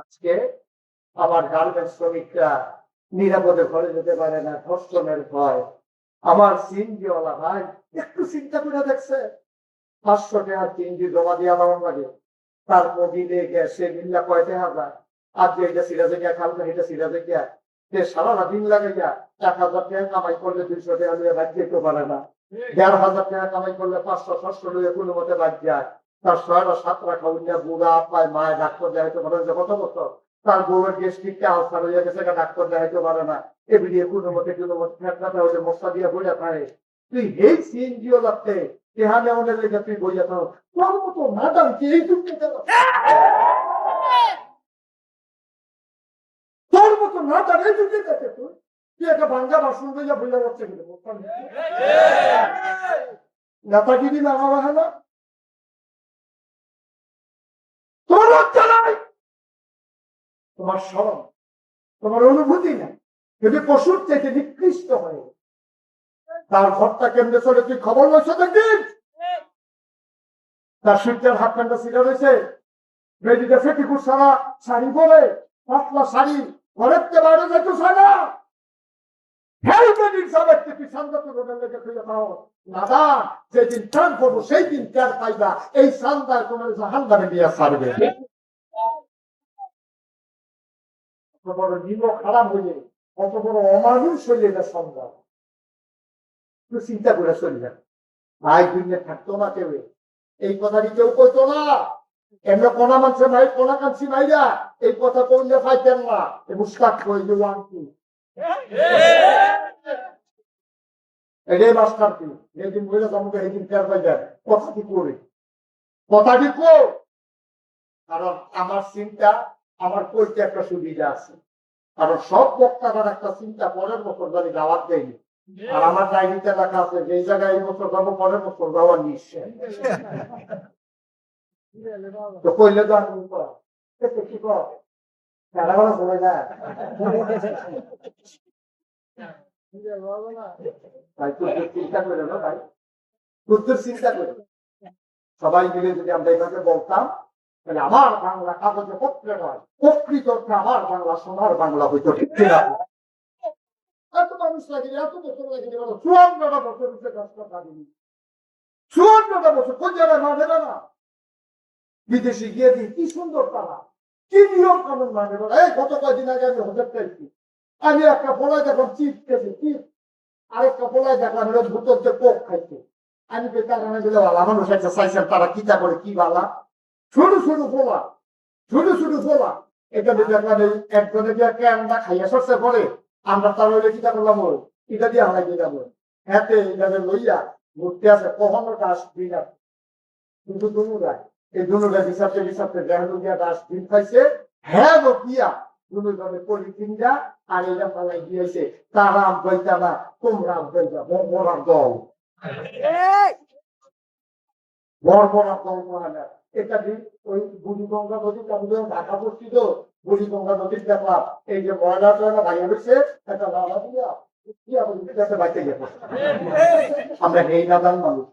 আজকে আমার গার্মেন্টস শ্রমিকরা নিরাপদে ঘরে যেতে পারে না, ধর্ষণের ভয়। আমার সিএনজিওয়ালা ভাই একটু চিন্তা করে দেখছে, 500 টাকা সিএনজি জমা দিয়ে আমার লাগে, তারপর দিলে গ্যাসে মিল্লা কয়টা হাজার, আর যে এটা সিরাজে গিয়া খালকা এটা সিরাজে গিয়া সে সারা দিন লাগে গিয়া 1000 টাকা কামাই করলে 200 টাকা নিয়ে বাদ যেতে পারে না, 1500 টাকা কামাই করলে 500-600 নিয়ে কোনো মতে বাদ যায়। তার 6-7 খাউনিয়া বুড়া পায় মায় ডাক্তার দেখাইতে পারে যে কত বছর, তার বউয়ের গ্যাস্ট্রিকটা আলসার হয়ে গেছে, ডাক্তার দেখাইতে পারে না, এবিডিয়ে কোনো মতে ফেটনাটা হলে মশলা দিয়ে বইয়া থাকে। তুই এই সিএনজিও লাগতে এখানে আমাদের লেগে তুই বইয়া থাকো, তোর মতো ম্যাডাম কি এই দুঃখে তোর মতো না জানে তুই কাছে তুই একটা বাংলা ভাষণ বইয়া বইয়া যাচ্ছে কিন্তু নেতাগিরি নামা হয় না, তোমার লজ্জা নাই, তোমার স্মরণ, তোমার অনুভূতি নাই, যদি পশুর থেকে নিকৃষ্ট হয়ে তার ঘরটা কেমনে চলে তুই খবর লইছ দেখবি? তার সূর্যের হাত প্যান্টটা ছিঁড়া রয়েছে, বেদিতে ফেটিকুর সারা শাড়ি পরে, পাতলা শাড়ি, ঘরের বাইরে যেতে চায় না, যেদিন টান করবো সেই দিন টের পাইবা, এই সান্দার তোমার জাহান্নামে নিয়ে ছাড়বে। অত বড় নিমক খারাপ হইলে, অত বড় অমানুষ হইলে এটা সন্ধ্যা, একটু চিন্তা করে চলবেন। ভাই দুনিয়া থাকতো না কেউ, এই কথাটি কেউ কইতো না, এমনি কোনা মানছে ভাই কোনা কাঁদছি ভাইরা এই কথা কইলে পাইতেন না, মুস্তাক কইলে ওয়ান্টি এটাই মাস্টারটি, যেদিন বলে তোমাকে এই দিন টের পাইবেন কথাটি করি, কথাটি কো, কারণ আমার চিন্তা আমার কইতে একটা সুবিধা আছে, কারণ সব বক্তার একটা চিন্তা পরের বছর ধরে দাওয়াত দেয়নি, আর আমার ডায়েরিতে লেখা আছে যে জায়গায় এই বছর যাবো পরের বছর যাওয়ার নিশ্চয়, তো কইলে তো আমি কি কর বলে না ভাই, চিন্তা করে না ভাই, তোর চিন্তা করে সবাই মিলে যদি আমরা এইভাবে বলতাম, তাহলে আমার বাংলা কাগজে পত্রে নয়, প্রকৃত অর্থে আমার বাংলা সোনার বাংলা হইতো। ঠিক না? এত মানুষ লাগেনি, এত বছর লাগেনি, 54টা বছর হচ্ছে কাজটা পারিনি, 54টা বছর কোন জায়গায় মানে না, বিদেশে গিয়ে দিই কি সুন্দর তারা, কি নিয়ম কানুন মানে না। এই গত কয়েকদিন আগে আমি হোটেল চাইছি, আমি একটা পোলায় দেখলাম চিপ খেয়েছি, চিপ, আরেকটা পোলায় দেখলাম এরা ভূতকে কোক খাইছে, আমি তো তার কারণে দিলে বালা মানুষ একটা চাইছেন তারা কিতা করে কি বালা, ছোট ছোট পোলা, ছোট ছোট পোলা, এটা দেখলাম এই একজনে দিয়ে আমরা খাইয়া সরষে করে, আমরা তার হইলে কিতা করলাম ওই এটা দিয়ে আমরা কি যাবো, হাতে এটাকে লইয়া ঘুরতে আসে, কখনো ডাস্টবিন আছে কিন্তু দুনুরায়, এই দুনুরা হিসাবে হিসাবে দেহানো দিয়া ডাস্টবিন খাইছে, হ্যাঁ গো দিয়া দুনুজনে পলিথিনটা আর এটা ফালাই দিয়েছে, তারা বইতা না তোমরা বইতা, বড় দল বড় দল মহানা, এটা ওই বুড়িগঙ্গা নদীতে আমি যখন ঢাকা পড়ছি তো বুড়িগঙ্গা নদীর দেখলাম এই যে ময়লাটা ভাইয়া হয়েছে একটা নালা দিয়া বাইতে গেছে, আমরা এই নাদান মানুষ।